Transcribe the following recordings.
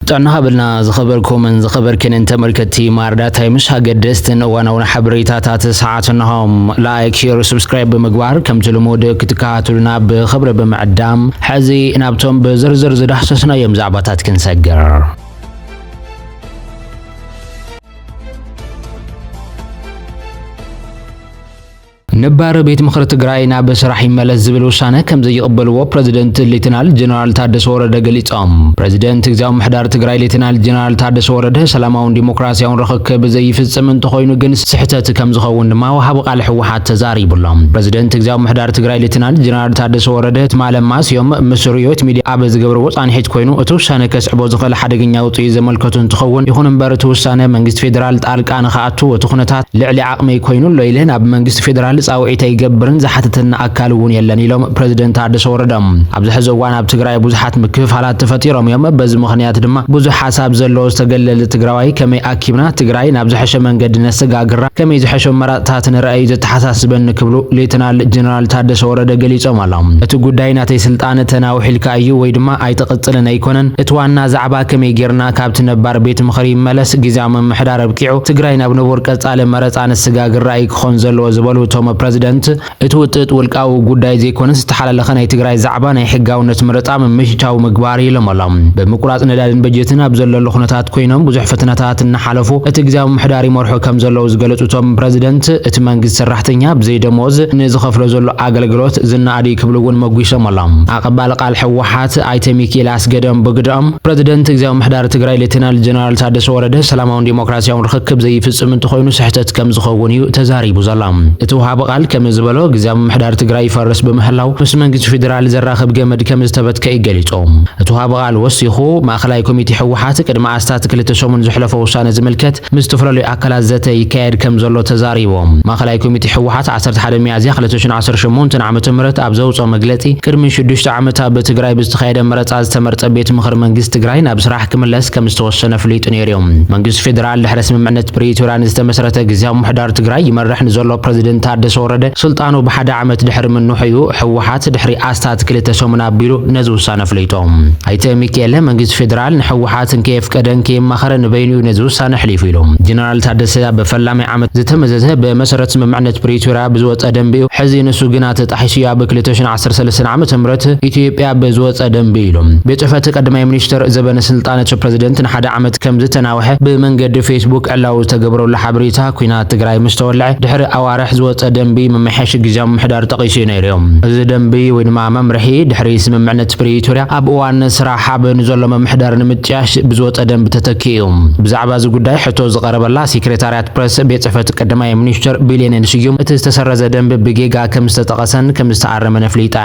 طعنا بلنا زخبركم من زخبركن انت مركتي مارداتاي مش هاقدستن وانا حبريتاتات ساعاتنهم لايك شير سبسكرايب بمقبار كم تلمود كتكاتلنا بخبر بمعدام حزي نابتم بزرزر زدحسسنا يمزعباتات كنسقر نبار بيت مخر تግራይ ናብ ስራሕ ይመለስ ዝብል ውሳነ ከም ዘይቅበልዎ ፕሬዝዳንት ሌተናል ጀነራል ታደሰ ወረደ ገሊጾም ፕሬዝዳንት ግዛው ምሕዳር ትግራይ ሌተናል ጀነራል ታደሰ ወረደ ሰላማውን ዲሞክራሲያውን ረኽከብ ዘይፍጽም እንተኾይኑ ግን ስሕተት ከም ዝኸውን ድማ ወሃብ ቃል ሕወሓት ተዛሪቡሎም ፕሬዝዳንት ግዛው ምሕዳር ትግራይ ሌተናል ጀነራል ታደሰ ወረደ ትማለማስ ዮም ምስሪዮት ሚድያ ኣብ ዝገብርዎ ጻንሒት ኮይኑ እቲ ውሳነ ከስዕቦ ዝኽእል ሓደገኛ ውጽኢ ዘመልከቱ እንትኸውን ይኹን እምበር እቲ ውሳነ መንግስቲ ፌደራል ጣልቃ ንኽኣቱ እቲ ኩነታት ልዕሊ ዓቕሚ ኮይኑ ለይለን ኣብ መንግስቲ ፌደራል ጻውዒተይ ገብርን ዝሓተተና ኣካል እውን የለን ኢሎም ፕሬዝዳንት ታደሰ ወረደ ኣብዚ ሕዚ እዋን ኣብ ትግራይ ብዙሓት ምክፍፋላት ተፈጢሮም እዮም በዚ ምኽንያት ድማ ብዙሕ ሓሳብ ዘለዎ ዝተገለለ ትግራዋይ ከመይ ኣኪብና ትግራይ ናብ ዝሐሸ መንገዲ ነሰጋግራ ከመይ ዝሐሸ መራፅታት ንርአዩ ዘተሓሳስበኒ ክብሉ ሌተናል ጀነራል ታደሰ ወረደ ገሊጾም ኣሎም እቲ ጉዳይ ናተይ ስልጣን ተናውሒልካ እዩ ወይ ድማ ኣይተቕጽልን ኣይኮነን እቲ ዋና ዛዕባ ከመይ ጌርና ካብቲ ነባር ቤት ምኽሪ መለስ ግዝያዊ ምምሕዳር ኣብቂዑ ትግራይ ናብ ንቡር ቀጻሊ መረፃ ነሰጋግራ ክኾን ዘለዎ ዝበሉ እቶም ፕሬዝዳንት እትውጥጥ ወልቃው ጉዳይ ዘይኮነስ ተሓላለኸ ናይ ትግራይ ዛዕባ ናይ ሕጋውነት ምርጫ ምምሽቻው ምግባር ኢሎም ኣሎም በምቁራጽ ነዳድን በጀትን ኣብ ዘለሉ ኩነታት ኮይኖም ብዙሕ ፈተናታት እናሓለፉ እቲ ግዝያዊ ምሕዳር ይመርሖ ከም ዘለዉ ዝገለጹ እቶም ፕሬዝዳንት እቲ መንግስቲ ሰራሕተኛ ብዘይ ደሞዝ ንዝኸፍሎ ዘሎ ኣገልግሎት ዝናኣዲ ክብሉ እውን መጉሶም ኣሎም ኣቐባሊ ቃል ሕወሓት ኣይተ ሚኪኤላስ ገደም ብግድኦም ፕሬዝዳንት ግዝያዊ ምሕዳር ትግራይ ሌተናል ጀነራል ታደሰ ወረደ ሰላማውን ዲሞክራሲያውን ርክክብ ዘይፍጽም እንትኾይኑ ስሕተት ከም ዝኸውን እዩ ተዛሪቡ ዘሎ እቲ ወሃብ ቃል كم زبلو ግዝያዊ ምሕዳር ትግራይ ይፈርስ በመህላው ምስ መንግስቲ ፌደራል ዘራኸብ ገመድ ከም ዝተበትከ ይገሊጾም እቲ ወሃብ ቃል ወሲኹ ማእኸላይ ኮሚቴ ሕወሓት ቅድመ ኣስታት ክልተ ሰሙን ዝሕለፈ ውሳነ ዝምልከት ምስ ተፈላለዩ ኣካላት ዘተ ይካየድ ከም ዘሎ ተዛሪቦም ማእኸላይ ኮሚቴ ሕወሓት 11 ሚያዝያ 2018 ዓመተ ምህረት ኣብ ዘውፅኦ መግለጺ ቅድሚ 6 ዓመታት በትግራይ ብዝተኻየደ መረፃ ዝተመርጸ ቤት ምኽሪ መንግስቲ ትግራይ ናብ ስራሕ ክምለስ ከም ዝተወሰነ ፍሊጡ ነይሮም መንግስቲ ፌደራል ድሕረ ስምምዕነት ፕሪቶሪያ ዝተመስረተ ግዝያዊ ምሕዳር ትግራይ ይመርሕ ንዘሎ ፕሬዝዳንት ታደሰ ወረደ سلطانو بحد عمت دحر من نحيو حوحات دحري آستات كلتا سومنا بيرو نزو سانا فليتوم هيتا ميكيلا منجز فيدرال نحوحات كيف كدن كيم مخرن بينيو نزو سانا حليفيلوم جنرال تادسا بفلامي عمت زتمززه بمسرة ممعنة بريتورا بزوات أدم بيو حزي نسو قنات تحيشيا بكلتاشن 10 عمت مرت إثيوبيا بزوات أدم بيلوم بيتفات قدما يمنيشتر زبن سلطانة بريزيدنت نحد عمت كم زتناوحه بمنقد فيسبوك ألاو تقبرو لحبريتا كوينات تقراي مستولع دحر أوارح زوات أدم بي ممحش ግዝያዊ ምሕዳር ጠቂሱ ነይሮም እዚ ደንቢ ወይ ድማ መምርሒ ድሕሪ ስምምዕነት ፕሪቶሪያ ኣብ እዋን ስራሕ ሓበን ዘሎ ምሕዳር ንምጭያሽ ብዝወፀ ደንቢ ተተኪኡ ብዛዕባ እዚ ጉዳይ ሕቶ ዝቀረበላ ሴክሬታሪያት ፕሬስ ቤት ጽሕፈት ቀዳማይ ሚኒስትር ቢሌኔን ስዩም እቲ ዝተሰረዘ ደንቢ ብጌጋ ከም ዝተጠቀሰን ከም ዝተዓረመ ነፍሊጣ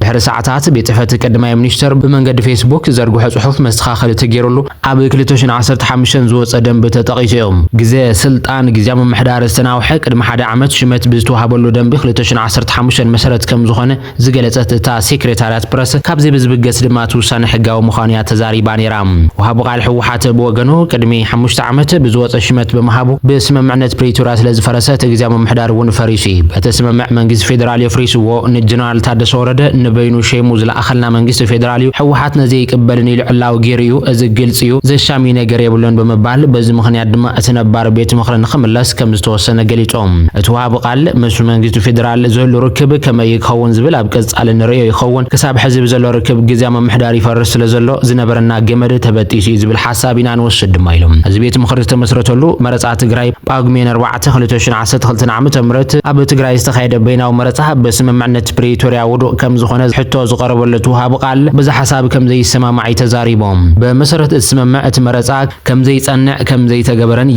ድሕሪ ሰዓታት ቤት ጽሕፈት ቀዳማይ ሚኒስትር ብመንገዲ ፌስቡክ ዘርግሖ ጽሑፍ መስተኻኸል ተገይሩሉ ኣብ 2015 ዝወፀ ደንቢ ተጠቂሱ ግዜ ስልጣን ግዝያዊ ምሕዳር ዝተናውሐ ቅድሚ 1 ዓመት ሽመት ብዝተዋሃበሉ ደንቢ 2015 መሰረት ከም ዝኾነ ዝገለጸት እታ ሴክሬታሪያት ፕሬስ ካብዚ ብዝብገስ ድማ ውሳነ ሕጋዊ ምዃኑ ተዛሪባ ነይራ ወሃብ ቃል ሕወሓት ብወገኑ ቅድሚ 5 ዓመት ብዝወፀ ሽመት ብምሃቡ ብስምምዕነት ፕሪቶሪያ ስለ ዝፈረሰ ግዝያዊ ምሕዳር እውን ፈሪሱ በቲ ስምምዕ መንግስቲ ፌደራል የፍሪስዎ ንጀነራል ታደሰ ወረደ ንበይኑ ሸሙ ዝለኣኸልና መንግስቲ ፌደራል ሕወሓት ነዚ ይቅበልን ኢሉ ዕላው ገይሩ እዚ ግልጽ እዩ ዘሻሚ ነገር የብሉን ብምባል በዚ ምኽንያት ድማ እቲ ነባር ቤት ምኽሪ ንኽምለስ ከም ዝተወሰነ ገሊጾም እቲ ወሃብ ቃል ምስ መንግስቲ ፌደራል زول ركب كما يكون زبل أبقز على النريه يكون كسب حزب زول ركب جزء من محدار يفرس لزلو زنبرنا جمد تبتيشي زبل حسابنا نوصل دمايلهم زبيت مخرج مسرته له مرات تجراي باقمين 4 خلتوشن 10 خلتنا عم تمرت أبو تجراي استخيد بينه ومرتها بس من معنى بريتوريا ودو كم زخنة حتى زقرب ولا توها بقال بز حساب كم زي السما معي تزاريبهم بمسرة اسم معت مرتها كم زي صنع كم زي تجبرن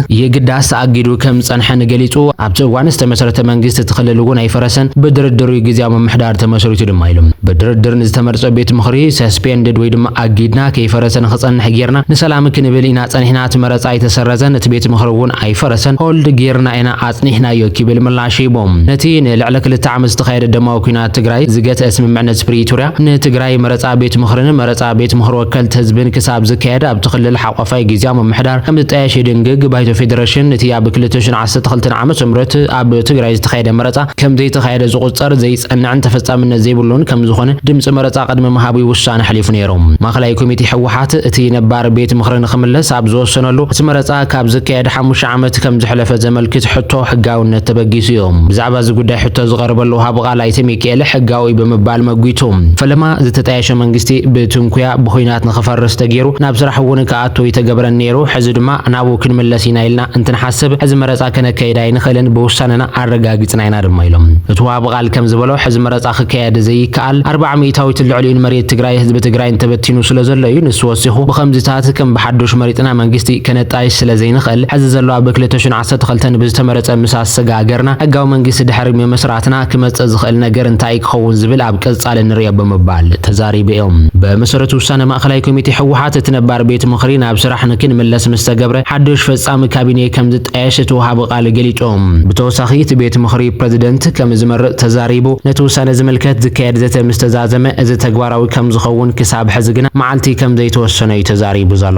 يقداس أجدو كم صنحن جليتو أبتو وانست مسرة منجست تخللون أي فرسن بدردر جزيا من محدار تمسرت دمايلهم بدردر نستمر بيت مخري سسبندد ويدم أجدنا كي فرسن خصن حجرنا نسلام كنبلينا صنحنا تمرت أي تسرزن تبيت مخرون أي فرسن هولد جيرنا أنا أصنحنا يوكي بالملاشي بوم نتين لعلك للتعمس تخير الدماء وكنا تجراي زجت اسم معنى بريتوريا نتجراي مرت بيت مخرن مرت بيت مخر وكل تزبن كساب زكاة بتخلل حقفاي جزيا من محدار كم تتأشي دنجج بيت فيدريشن نتيا بكلتشن 10 خلتنا عمس مرت أب ትግራይ ዝተኻየደ መረፃ ከም ዘይተኻየደ ዝቁፅር ዘይጸንዕን ተፈጻምነት ዘይብሉን ከም ዝኾነ ድምፂ መረፃ ቅድሚ መሃቢ ውሳነ ሓሊፉ ነይሮም። ማእከላይ ኮሚቴ ሕወሓት እቲ ነባር ቤት ምኽሪ ንኽምለስ ኣብ ዝወሰነሉ እቲ መረፃ ካብ ዝካየድ 5 ዓመት ከም ዝሕለፈ ዘመልክት ሕቶ ሕጋውነት ተበጊሱ እዮም። ብዛዕባ እዚ ጉዳይ ሕቶ ዝቐርበሉ ሃብ ቃል ኣይተ ሚካኤል ሕጋዊ ብምባል መጉይቱ ፈለማ ዝተጣየሸ መንግስቲ ብትንኩያ ብኹይናት ንኽፈርስ ተገይሩ ናብ ስራሕ እውን ከኣቶ ይተገብረን ነይሩ። ሕዚ ድማ ናብኡ ክንምለስ ኢና ኢልና እንትንሓስብ ሕዚ መረፃ ከነካይድ ኣይንኽእልን ብውሳነና ኣረጋጊፅና ኢና ድማ ኢሎም። እቲ ሃብ ቃል ከም ዝበሎ ሕዚ መረፃ ክካየድ ዘይከኣል 40% ልዕሊኡን መሬት ትግራይ ህዝቢ ትግራይ እንተበቲኑ ስለ ዘሎ እዩ። ንሱ ወሲኹ ብከምዚታት ከም ብሓዱሽ መሪፅና መንግስቲ ከነጣይሽ ስለ ዘይንኽእል ሕዚ ዘሎ ኣብ 2012 ብዝተመረፀ ምሳስ ሰጋገርና ሕጋዊ መንግስቲ ድሕሪ ምምስራትና ክመፅእ ዝኽእል ነገር እንታይ ክኸውን ዝብል ኣብ ቀጻሊ ንሪኦ ብምባል ተዛሪቡ እዮም። በመሰረቱ ውሳነ ማእከላይ ኮሚቴ ሕወሓት እቲ ነባር ቤት ምኽሪ ናብ ስራሕ ንክንምለስ ምስ ተገብረ ሓዱሽ ፈጻሚ ካቢኔ ከም ዝጣየሽ እቲ ወሃቢ ቃል ገሊፆም። ብተወሳኺ እቲ ቤት ምኽሪ ፕሬዚደንት ከም ዝመርቕ ተዛሪቡ ነቲ ውሳነ ዝምልከት ዝካየድ ዘተ ምስ ተዛዘመ እዚ ተግባራዊ ከም ዝኸውን ክሳብ ሕዚ ግና መዓልቲ ከም ዘይተወሰነ እዩ ተዛሪቡ ዘሎ።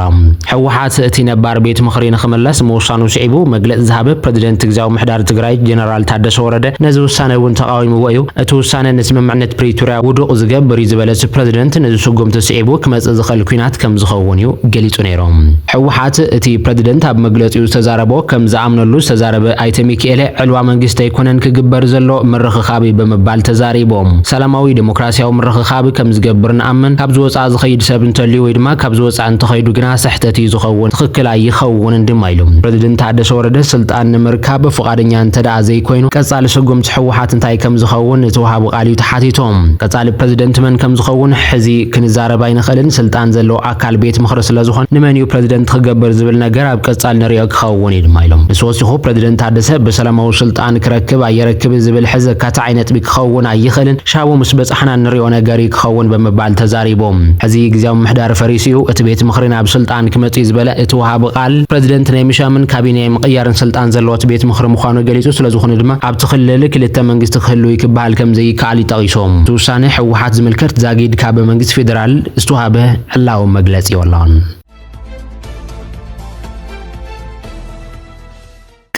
ሕወሓት እቲ ነባር ቤት ምኽሪ ንኽምለስ ምውሳኑ ስዒቡ መግለፂ ዝሃበ ፕሬዚደንት ግዝያዊ ምሕዳር ትግራይ ጀነራል ታደሰ ወረደ ነዚ ውሳነ እውን ተቃዊምዎ እዩ። እቲ ውሳነ ንስምምዕነት ፕሪቶሪያ ውዱቕ ዝገብር እዩ ዝበለ ፕሬዚደንት ነዚ ስጉም ተስዒቡ ክመፅእ ዝኽእል ኩናት ከም ዝኸውን እዩ ገሊጹ ነይሮም። ሕወሓት እቲ ፕሬዚደንት ኣብ መግለፂኡ ዝተዛረቦ ከም ዝኣምነሉ ዝተዛረበ ኣይተ ሚካኤል ዕልዋ መንግስቲ ኣይኮነን ክግበር ዘሎ ምርኽኻብ ብምባል ተዛሪቦም። ሰላማዊ ዲሞክራሲያዊ ምርኽኻብ ከም ዝገብር ንኣምን ካብ ዝወፃእ ዝኸይድ ሰብ እንተልዩ ወይ ድማ ካብ ዝወፃእ እንተኸይዱ ግና ስሕተት እዩ ዝኸውን ትኽክል ኣይኸውንን ድማ ኢሎም። ፕሬዚደንት ታደሰ ወረደ ስልጣን ንምርካብ ፍቃደኛ እንተደኣ ዘይኮይኑ ቀጻሊ ስጉምቲ ሕወሓት እንታይ ከም ዝኸውን እቲ ወሃቢ ቃል እዩ ተሓቲቶም። ቀጻሊ ፕሬዚደንት መን ከም ዝኸውን ሕዚ ክንዛረብ ኣይንኽእልን ስልጣን ዘለዎ ኣካል ቤት ምኽሪ ስለ ዝኾነ ንመን እዩ ፕሬዚደንት ክገብር ዝብል ነገር ኣብ ቀጻሊ ንሪኦ ክኸውን እዩ ድማ ኢሎም። ንሱ ወሲኹ ፕሬዚደንት ታደሰ ብሰላማዊ ስልጣን ክረክብ ኣየረክብን ዝብል ሕዚ ካታ ዓይነት ክኸውን ኣይኽእልን ሻቡ ምስ በፃሕና ንሪኦ ነገር ክኸውን ብምባል ተዛሪቦም። ሕዚ ግዝያዊ ምሕዳር ፈሪስ እዩ እቲ ቤት ምኽሪ ናብ ስልጣን ክመፅእ ዝበለ እቲ ወሃቢ ቃል ፕሬዚደንት ናይ ምሻምን ካቢነ ምቕያርን ስልጣን ዘለዎ እቲ ቤት ምኽሪ ምዃኑ ገሊጹ ስለዝኾነ ድማ ኣብቲ ክልል ክልተ መንግስቲ ክህልው ክበሃል ከም ዘይከኣል ይጠቒሶም። እቲ ውሳነ ሕወሓት ዝምልከት ዛጊድ ካብ መንግስቲ ፌደራል ዝተዋህበ ሕላዊ መግለፂ የብሎን።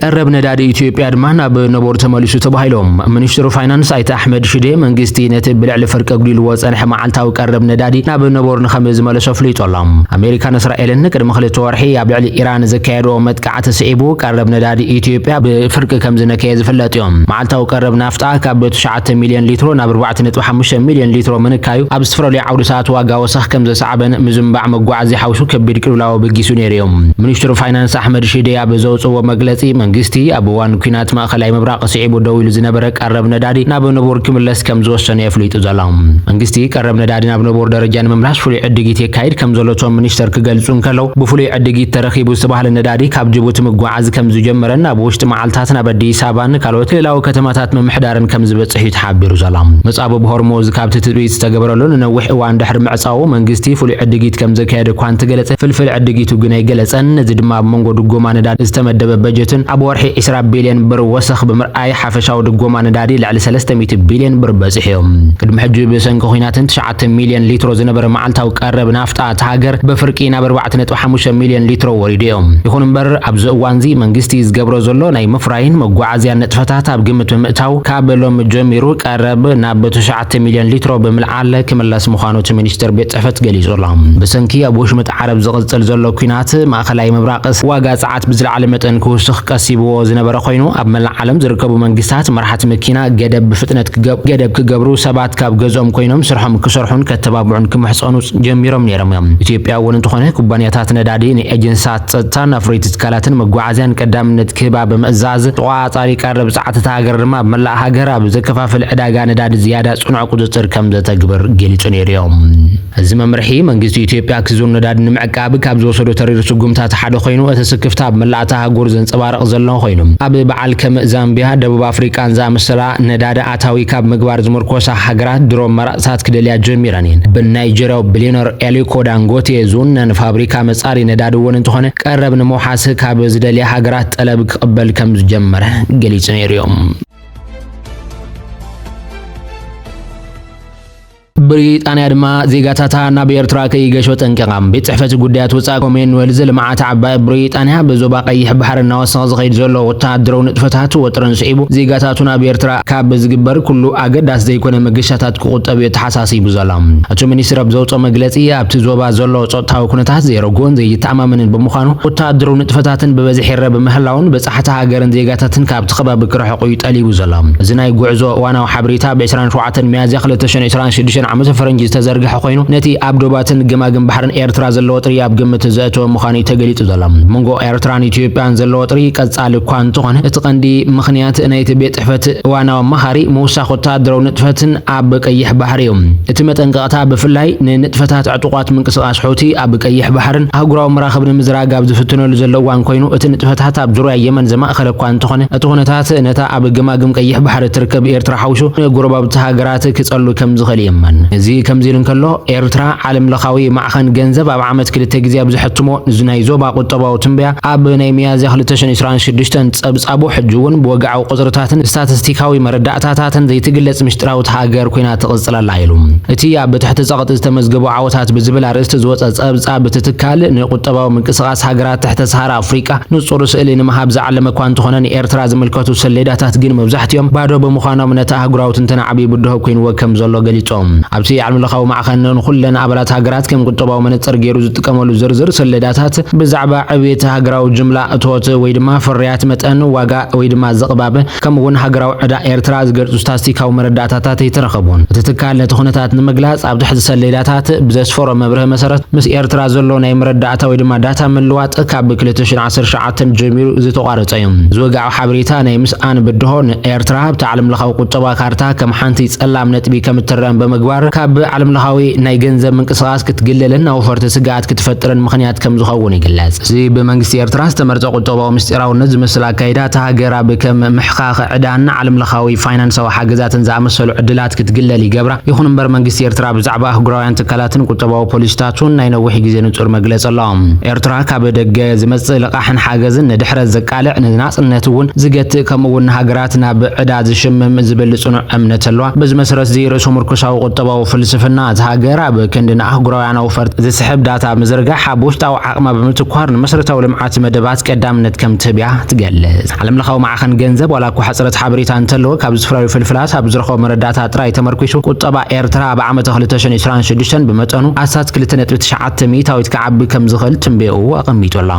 ቀረብ ነዳዲ ኢትዮጵያ ድማ ናብ ነቦር ተመሊሱ ተባሂሎም ሚኒስትሩ ፋይናንስ ኣይተ ኣሕመድ ሽዴ መንግስቲ ነቲ ብልዕሊ ፍርቂ ኣጉዲልዎ ፀንሐ መዓልታዊ ቀረብ ነዳዲ ናብ ነቦር ንኸም ዝመለሶ ኣፍሊጦሎም። ኣሜሪካን እስራኤልን ቅድሚ 2 ወርሒ ኣብ ልዕሊ ኢራን ዘካየድዎ መጥቃዕቲ ስዒቡ ቀረብ ነዳዲ ኢትዮጵያ ብፍርቂ ከም ዝነከየ ዝፍለጥ እዮም። መዓልታዊ ቀረብ ናፍጣ ካብ 9 ሚልዮን ሊትሮ ናብ 4.5 ሚልዮን ሊትሮ ምንካዩ ኣብ ዝተፈላለዩ ዓውድታት ዋጋ ወሰኽ ከም ዘሰዓበን ምዝምባዕ መጓዓዝያ ሓዊሱ ከቢድ ቅልውላው በጊሱ ነይሩ እዮም። ሚኒስትሩ ፋይናንስ ኣሕመድ ሽዴ ኣብ ዘውፅዎ መግለፂ መንግስቲ ኣብ እዋን ኩናት ማእከላይ ምብራቅ ስዒቡ ደው ኢሉ ዝነበረ ቀረብ ነዳዲ ናብ ነቦር ክምለስ ከም ዝወሰነ የፍሊጡ ዘሎ። መንግስቲ ቀረብ ነዳዲ ናብ ነቦር ደረጃ ንምምራስ ፍሉይ ዕድጊት የካይድ ከም ዘሎ ቶም ሚኒስተር ክገልጹ እንከለው ብፍሉይ ዕድጊት ተረኺቡ ዝተባሃለ ነዳዲ ካብ ጅቡቲ ምጓዓዝ ከም ዝጀመረን ኣብ ውሽጢ መዓልታት ናብ ኣዲስ ኣበባን ካልኦት ክልላዊ ከተማታት ምምሕዳርን ከም ዝበፅሕ እዩ ተሓቢሩ ዘሎ። መጻብ ብሆርሙዝ ካብቲ ትርኢት ዝተገበረሉ ንነዊሕ እዋን ድሕሪ ምዕፃው መንግስቲ ፍሉይ ዕድጊት ከም ዘካየደ እኳ እንትገለጸ ፍልፍል ዕድጊቱ ግን ኣይገለጸን። እዚ ድማ ብመንጎ ድጎማ ነዳዲ ዝተመደበ በጀትን ኣብ ወርሒ 20 ቢልዮን ብር ወሰኽ ብምርኣይ ሓፈሻዊ ድጎማ ነዳዲ ልዕሊ 300 ቢልዮን ብር በፂሕዮም። ቅድሚ ሕጂ ብሰንኪ ኩናትን 9 ሚልዮን ሊትሮ ዝነበረ መዓልታዊ ቀረብ ናፍጣ እቲ ሃገር ብፍርቂ ናብ 4.5 ሚልዮን ሊትሮ ወሪዱ እዮም። ይኹን እምበር ኣብዚ እዋን እዚ መንግስቲ ዝገብሮ ዘሎ ናይ ምፍራይን መጓዓዝያን ንጥፈታት ኣብ ግምት ብምእታው ካብ ሎም ጀሚሩ ቀረብ ናብ 9 ሚልዮን ሊትሮ ብምልዓል ክምለስ ምዃኑ እቲ ሚኒስትር ቤት ጽሕፈት ገሊጹ ኣሎ። ብሰንኪ ኣብ ወሽመጥ ዓረብ ዝቕፅል ዘሎ ኩናት ማእከላይ ምብራቅስ ዋጋ ፀዓት ብዝለዓለ መጠን ክውስኽ ቀሲብዎ ዝነበረ ኮይኑ ኣብ መላእ ዓለም ዝርከቡ መንግስታት መራሕቲ መኪና ገደብ ብፍጥነት ክገብሩ ሰባት ካብ ገዝኦም ኮይኖም ስርሖም ክሰርሑን ከተባብዑን ክምሕፀኑ ጀሚሮም ነይሮም እዮም። ኢትዮጵያ እውን እንትኾነ ኩባንያታት ነዳዲ ንኤጀንሲታት ፀጥታን ኣፍረይቲ ትካላትን መጓዓዝያን ቀዳምነት ክህባ ብምእዛዝ ተቆፃፃሪ ቀረብ ፀዓት ሃገር ድማ ኣብ መላእ ሃገር ኣብ ዘከፋፍል ዕዳጋ ነዳዲ ዝያዳ ጽኑዕ ቁፅጥር ከም ዘተግብር ገሊጹ ነይሩ እዮም። እዚ መምርሒ መንግስቲ ኢትዮጵያ ክዙር ነዳዲ ንምዕቃብ ካብ ዝወሰዶ ተሪር ስጉምታት ሓደ ኮይኑ እቲ ስክፍታ ኣብ መላእታ ሃገር ዘንጸባርቕ ዘሎ ኮይኑ ኣብ በዓል ከም ዛምቢያ ደቡብ ኣፍሪካን ዝኣመሰላ ነዳዲ ኣታዊ ካብ ምግባር ዝምርኮሳ ሃገራት ድሮም መራፅታት ክደልያ ጀሚረን እየን። ብናይጀርያው ቢልዮነር ኤሊኮ ዳንጎቴ ዙን ፋብሪካ መጻሪ ነዳዲ እውን እንትኾነ ቀረብ ንምውሓስ ካብ ዝደልያ ሃገራት ጠለብ ክቕበል ከም ዝጀመረ ገሊጹ ነይሩ እዮም። بريطانيا دما زيغاتاتا ናብ ኤርትራ ከይገሾ ጠንቀቃም ቤት ጽሕፈት ጉዳያት ወጻኢ ኮመንዌልዝ ልምዓት ዓባይ ብሪጣንያ በዞባ ቀይሕ ባሕርና ወሰን ዝኸይድ ዘሎ ወተሃደራዊ ንጥፈታት ወጥረን ስዒቡ ዜጋታቱ ናብ ኤርትራ ካብ ዝግበር ኩሉ ኣገዳስ ዘይኮነ መገሻታት ክቁጠብ ተሓሳሲቡ ዘሎ እቲ ሚኒስትር ኣብዘውጾ መግለጺ ኣብቲ ዞባ ዘሎ ጸጥታዊ ኩነታት ዘይረጎን ዘይተኣማምንን ብምዃኑ ወተሃደራዊ ንጥፈታትን ብበዝሒ ይረብ ምህላውን በጻሕታ ሃገርን ዜጋታትን ካብቲ ከባቢ ክርሕቁ ይጠሊቡ ዘሎ እዚ ናይ ጉዕዞ ዋናው ሓበሬታ ብ27 ሚያዝያ 2026 ዓመተ ፈረንጂ ዝተዘርግሐ ኮይኑ ነቲ ኣብ ዶባትን ገማግም ባሕርን ኤርትራ ዘለዎ ጥሪ ኣብ ግምት ዘእተወ ምዃኑ ተገሊጹ ዘሎ መንጎ ኤርትራን ኢትዮጵያን ዘለዎ ጥሪ ቀጻሊ እኳ እንተኾነ እቲ ቀንዲ ምኽንያት ናይቲ ቤት ጽሕፈት ዋናው መኻሪ ምውሳኽ ወተሃደራዊ ንጥፈትን ኣብ ቀይሕ ባሕሪ እዩ እቲ መጠንቀቕታ ብፍላይ ንንጥፈታት ዕጡቋት ምንቅስቓስ ሑቲ ኣብ ቀይሕ ባሕርን ኣህጉራዊ መራኸብ ንምዝራግ ኣብ ዝፍትነሉ ዘሎ እዋን ኮይኑ እቲ ንጥፈታት ኣብ ዙርያ የመን ዘማእኸለ እኳ እንተኾነ እቲ ኩነታት ነታ ኣብ ገማግም ቀይሕ ባሕሪ ትርከብ ኤርትራ ሓዊሱ ንጎረባብቲ ሃገራት ክጸሉ ከም ዝኽእል የመን እዚ ከምዚ ኢሉ እንከሎ ኤርትራ ዓለም ለኻዊ ማዕኸን ገንዘብ ኣብ ዓመት ክልተ ግዜ ኣብ ዝሕትሞ ናይ ዞባ ቁጠባዊ ትንበያ ኣብ ናይ ሚያዝያ 2026 ጸብጻቡ ሕጂ እውን ብወግዓዊ ቁጽርታትን ስታቲስቲካዊ መረዳእታታትን ዘይትግለጽ ምስጢራዊት ሃገር ኮይና ትቕጽለላ ኢሉ እቲ ኣብ ትሕቲ ጸቕጢ ዝተመዝገቡ ዓወታት ብዝብል ኣርእስቲ ዝወፀ ጸብጻብ ትትካል ንቁጠባዊ ምንቅስቓስ ሃገራት ትሕተ ሰሃራ ኣፍሪቃ ንጹር ስእሊ ንምሃብ ዝዓለመ እኳ እንተኾነ ንኤርትራ ዝምልከቱ ሰሌዳታት ግን መብዛሕትኦም ባዶ ብምዃኖም ነቲ ኣህጉራዊ ትንተና ዓብዪ ብድሆ ኮይንዎ ከም ዘሎ ገሊጾም ኣብቲ ዓለም ለኻዊ ማዕኸን ኩለን ኣባላት ሃገራት ከም ቁጠባዊ መነጽር ገይሩ ዝጥቀመሉ ዝርዝር ሰሌዳታት ብዛዕባ ዕብየት ሃገራዊ ጅምላ እቶት ወይ ድማ ፍርያት መጠን ዋጋ ወይ ድማ ዘቕባብ ከምኡውን ሃገራዊ ዕዳ ኤርትራ ዝገልጹ ስታቲስቲካዊ መረዳእታታት ይተረኸቡን እቲ ትካል ነቲ ኩነታት ንምግላጽ ኣብ ትሕቲ ሰሌዳታት ብዘስፈሮ መብርህ መሰረት ምስ ኤርትራ ዘሎ ናይ መረዳእታ ወይ ድማ ዳታ ምልዋጥ ካብ 2019 ጀሚሩ ዝተቋረጸ እዩ ዝወግዓዊ ሓበሬታ ናይ ምስኣን ብድሆ ንኤርትራ ኣብቲ ዓለም ለኻዊ ቁጠባ ካርታ ከም ሓንቲ ጸላም ነጥቢ ከም እትረአን ብምግባር ካብ ዓለም ለኻዊ ናይ ገንዘብ ምንቅስቓስ ክትግለልን ኣውፈርቲ ስጋኣት ክትፈጥርን ምኽንያት ከም ዝኸውን ይግለጽ እዚ ብመንግስቲ ኤርትራ ዝተመርጸ ቁጠባዊ ምስጢራውነት ዝመስል ኣካይዳ እታ ሃገር ኣብ ከም ምሕኻኽ ዕዳን ዓለም ለኻዊ ፋይናንሳዊ ሓገዛትን ዝኣመሰሉ ዕድላት ክትግለል ይገብራ ይኹን እምበር መንግስቲ ኤርትራ ብዛዕባ ኣህጉራውያን ትካላትን ቁጠባዊ ፖሊሲታቱን ናይ ነዊሕ ግዜ ንጹር መግለጺ ኣለዎም ኤርትራ ካብ ደገ ዝመጽእ ልቓሕን ሓገዝን ንድሕረት ዘቃልዕ ንናጽነት እውን ዝገትእ ከምኡውን ሃገራት ናብ ዕዳ ዝሽምም ዝብል ጽኑዕ እምነት ኣለዋ በዚ መሰረት ዘይርእሱ ምርኩሳዊ ቁጠባዊ ፍልስፍና እታ ሃገር ኣብ ክንዲ ንኣህጉራውያን ኣውፈርቲ ዝስሕብ ዳታ ምዝርጋሕ ኣብ ውሽጣዊ ዓቕማ ብምትኳር ንመሰረታዊ ልምዓት መደባት ቀዳምነት ከም ትህብያ ትገልጽ ዓለም ለኻዊ ማዕኸን ገንዘብ ዋላ እኳ ሓፅረት ሓበሬታ እንተለዎ ካብ ዝተፈላለዩ ፍልፍላት ኣብ ዝረኸቦ መረዳእታ ጥራይ ተመርኪሱ ቁጠባ ኤርትራ ኣብ ዓመት 2026 ብመጠኑ ኣሳት 2.9 ሚእታዊት ክዓቢ ከም ዝኽእል ትንበኡ ኣቐሚጡ ኣሎ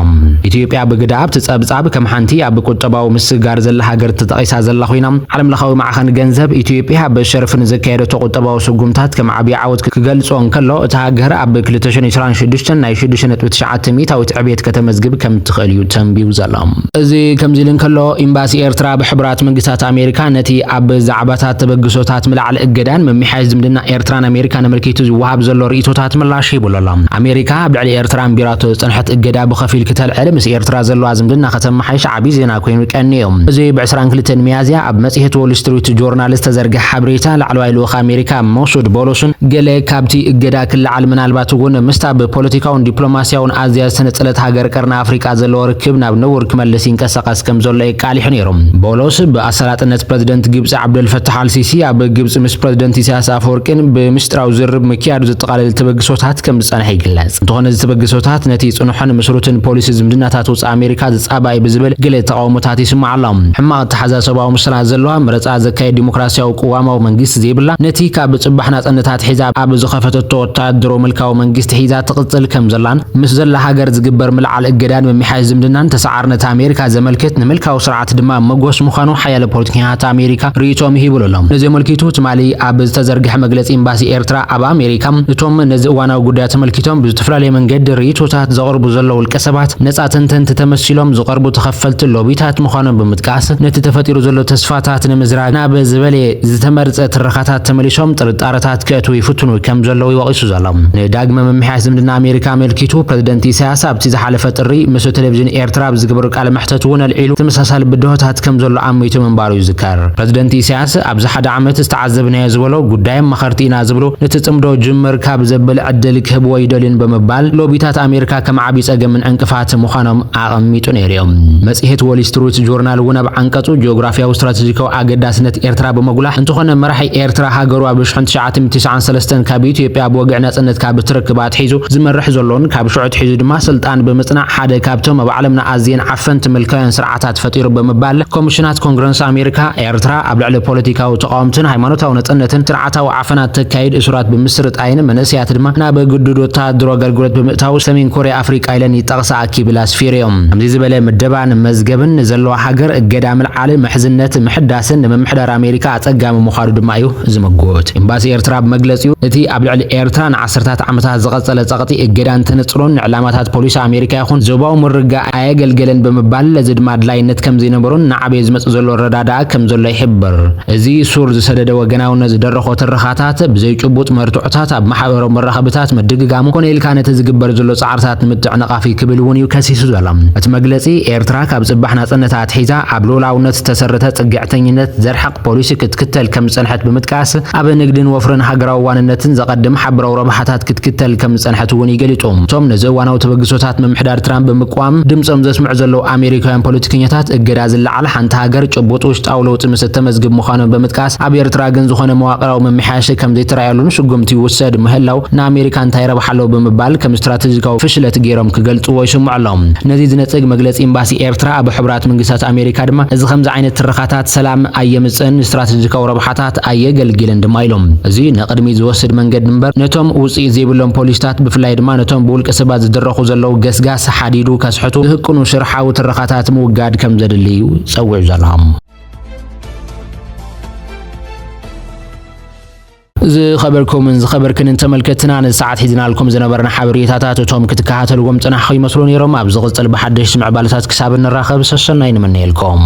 ኢትዮጵያ ብግዳ ኣብቲ ጸብጻብ ከም ሓንቲ ኣብ ቁጠባዊ ምስጋር ዘላ ሃገር ተጠቒሳ ዘላ ኮይና ዓለም ለኻዊ ማዕኸን ገንዘብ ኢትዮጵያ ብሸርፊ ንዘካየደቶ ቁጠባዊ ስጉምታት ከም ዓብዪ ዓወት ክገልጾ እንከሎ እታ ሃገር ኣብ 2026 ናይ 6.9 ሚእታዊት ዕብየት ከተመዝግብ ከም ትኽእል እዩ ተንቢዩ ዘሎ እዚ ከምዚ ኢሉ እንከሎ ኤምባሲ ኤርትራ ብሕቡራት መንግስታት ኣሜሪካ ነቲ ኣብ ዛዕባታት ተበግሶታት ምልዓል እገዳን መሚሓዝ ዝምድና ኤርትራን ኣሜሪካን ኣመልኪቱ ዝወሃብ ዘሎ ርእቶታት ምላሽ ይብሉ ኣሎ ኣሜሪካ ኣብ ልዕሊ ኤርትራን ቢራቶ ዝጸንሐት እገዳ ብኸፊል ክትልዕል ምስ ኤርትራ ዘለዋ ዝምድና ከተመሓይሽ ዓብዪ ዜና ኮይኑ ይቀኒ እዩ እዚ ብ22 ሚያዝያ ኣብ መጽሔት ዎል ስትሪት ጆርናል ዝተዘርግሐ ሓበሬታ ላዕለዋይ ልኡኽ ኣሜሪካ መሱድ ቦሎስን ገለ ካብቲ እገዳ ክልዓል ምናልባት እውን ምስታ ብፖለቲካውን ዲፕሎማስያውን ኣዝያ ዝተነጸለት ሃገር ቀርና ኣፍሪቃ ዘለዎ ርክብ ናብ ነውር ክመልስ ይንቀሳቐስ ከም ዘሎ የቃሊሑ ነይሮም ቦሎስ ብኣሰላጥነት ፕሬዚደንት ግብፂ ዓብደልፈታሕ አልሲሲ ኣብ ግብፂ ምስ ፕሬዚደንት ኢሳያስ ኣፈወርቂን ብምስጥራዊ ዝርብ ምክያዱ ዘጠቓልል ተበግሶታት ከም ዝጸንሐ ይግለጽ እንተኾነ እዚ ተበግሶታት ነቲ ጽኑሕን መስሩትን ፖሊሲ ዝምድናታት ወፃኢ ኣሜሪካ ዝጻባኢ ብዝብል ገለ ተቃውሞታት ይስማዕ ኣሎ ሕማቕ ተሓሳሰባዊ ምስላት ዘለዋ ምርጫ ዘካየድ ዲሞክራስያዊ ቅዋማዊ መንግስቲ ዘይብላ ነቲ ካብ ጽባሕ ናጽነታት ሒዛ ኣብ ዝኸፈተቶ ወታደራዊ መልካዊ መንግስቲ ሒዛ ትቕጽል ከም ዘላን ምስ ዘላ ሃገር ዝግበር ምልዓል እገዳን መሚሓዝ ዝምድናን ተሰዓርነት ኣሜሪካ ዘመልክት ንመልካዊ ስርዓት ድማ መጎስ ምዃኑ ሓያለ ፖለቲከኛታት ኣሜሪካ ርእይቶም ይሂብሉ ኣሎም ነዚ መልኪቱ ትማሊ ኣብ ዝተዘርግሐ መግለጺ ኤምባሲ ኤርትራ ኣብ ኣሜሪካ እቶም ነዚ እዋናዊ ጉዳያት ተመልኪቶም ብዝተፈላለየ መንገዲ ርእይቶታት ዘቕርቡ ዘለዉ ውልቀ ሰባት ነጻ ተንተንቲ ተመሲሎም ዝቐርቡ ተኸፈልቲ ሎቢታት ምዃኖም ብምጥቃስ ነቲ ተፈጢሩ ዘሎ ተስፋታት ንምዝራግ ናብ ዝበለየ ዝተመርጸ ትረኻታት ተመሊሶም ጥርጣረታት ክእትዉ ይፍትኑ ከም ዘለዉ ይወቂሱ ዘሎ ንዳግመ መምሕያሽ ዝምድና ኣሜሪካ መልኪቱ ፕሬዚደንት ኢሳያስ ኣብቲ ዝሓለፈ ጥሪ ምስ ቴሌቪዥን ኤርትራ ብዝግበሩ ቃለ መሕተት እውን ኣልዒሉ ተመሳሳሊ ብድሆታት ከም ዘሎ ኣሚቱ ምንባሩ ይዝከር ፕሬዚደንት ኢሳያስ ኣብዚ ሓደ ዓመት ዝተዓዘብናዮ ዝበሎ ጉዳይ መኸርቲ ኢና ዝብሉ ነቲ ጽምዶ ጅምር ካብ ዘበለ ዕድል ክህብዎ ይደልን ብምባል ሎቢታት ኣሜሪካ ከም ዓብዪ ፀገምን ዕንቅፋት ምዃኖም ኣቐሚጡ ነይሮም መጽሔት ዎል ስትሪት ጆርናል እውን ኣብ ዓንቀጹ ጂኦግራፊያዊ ስትራቴጂካዊ ኣገዳስነት ኤርትራ ብምጉላሕ እንተኾነ መራሒ ኤርትራ ሃገሩ ኣብ 19 1993 ካብ ኢትዮጵያ ብወግዕ ነጻነት ካብ ትርክባት ሒዙ ዝመርሕ ዘሎን ካብ ሽዑት ሒዙ ድማ ስልጣን ብምጽናዕ ሓደ ካብቶም ኣብ ዓለምና ኣዝየን ዓፈንቲ ምልካውያን ስርዓታት ፈጢሩ ብምባል ኮሚሽናት ኮንግረስ ኣሜሪካ ኤርትራ ኣብ ልዕሊ ፖለቲካዊ ተቃውምትን ሃይማኖታዊ ነጻነትን ስርዓታዊ ዓፈናት ተካይድ እሱራት ብምስርጣይን መንእስያት ድማ ናብ ግዱድ ወታደራዊ አገልግሎት ብምእታው ሰሜን ኮርያ ኣፍሪቃ ኢለን ይጠቕሳ ኣኪብል ኣስፊርዮም ከምዚ ዝበለ ምደባን መዝገብን ዘለዋ ሃገር እገዳ ምልዓል ምሕዝነት ምሕዳስን ንምምሕዳር ኣሜሪካ ኣጸጋሚ ምዃኑ ድማ እዩ ዝምጎት ኤምባሲ ኤርትራ በመግለጺኡ እቲ ኣብ ልዕሊ ኤርትራ ንዓሰርታት ዓመታት ዝቐጸለ ጸቕጢ እገዳን ተነጽሮን ዕላማታት ፖሊስ ኣሜሪካ ይኹን ዞባዊ ምርጋእ ኣየገልገለን ብምባል እዚ ድማ ድላይነት ከም ዘይነበሮን ንዓበይ ዝመጽእ ዘሎ ረዳዳእ ከም ዘሎ ይሕብር እዚ ሱር ዝሰደደ ወገናውነት ዝደረኾ ትርኻታት ብዘይ ጭቡጥ መርቱዕታት ኣብ ማሕበራዊ መራኸቢታት መድግጋሙ ኮነ ኢልካ ነቲ ዝግበር ዘሎ ጻዕርታት ንምትዕንቃፊ ክብል እውን እዩ ከሲሱ ዘሎ እቲ መግለጺ ኤርትራ ካብ ጽባሕ ናጽነታት ሒዛ ኣብ ሉዓላውነት ዝተሰረተ ጽግዕተኝነት ዘርሐቅ ፖሊሲ ክትክተል ከም ጸንሐት ብምጥቃስ ኣብ ንግድን ወፍርን ሃገራዊ ዋንነትን ዘቀድም ሓበራዊ ረብሓታት ክትክተል ከም ጸንሐት እውን ይገልጹ ቶም ነዚ እዋናዊ ተበግሶታት ምምሕዳር ትራምፕ ብምቋም ድምጾም ዘስምዑ ዘለው ኣሜሪካውያን ፖለቲከኛታት እገዳ ዝለዓል ሓንቲ ሃገር ጭቡጥ ውሽጣዊ ለውጢ ምስ ተመዝግብ ምዃኖም ብምጥቃስ ኣብ ኤርትራ ግን ዝኾነ መዋቕራዊ ምምሕያሽ ከም ዘይተራእየሉን ሽጉምቲ ይውሰድ ምህላው ንኣሜሪካ እንታይ ረብሓ ኣለዎ ብምባል ከም ስትራቴጂካዊ ፍሽለት ገይሮም ክገልጽዎ ይስምዑ ኣሎም ነዚ ዝነጽግ መግለጺ ኤምባሲ ኤርትራ ኣብ ሕብራት መንግስታት ኣሜሪካ ድማ እዚ ከምዚ ዓይነት ትርኻታት ሰላም ኣየምጽን ስትራቴጂካዊ ረብሓታት ኣየገልግልን ድማ ኢሎም እዚ ንቅድሚ ዝወስድ መንገዲ እምበር ነቶም ውጽኢት ዘይብሎም ፖሊስታት ብፍላይ ድማ ነቶም ብውልቀ ሰባት ዝደረኹ ዘለው ገስጋስ ሓዲዱ ከስሕቱ ዝህቅኑ ሽርሓዊ ትርኻታት ምውጋድ ከም ዘድልዩ ጸዊዑ ዘሎም ዝኸበርኩምን ዝኸበርክንን ተመልከትና ንሰዓት ሒዝናልኩም ዝነበርና ሓበሬታታት እቶም ክትከታተልዎም ጽናሕ ይመስሉ ነይሮም ኣብ ዝቕጽል ብሓድሽ ምዕባለታት ክሳብ እንራኸብ ሰሰናይ ንመነየልኩም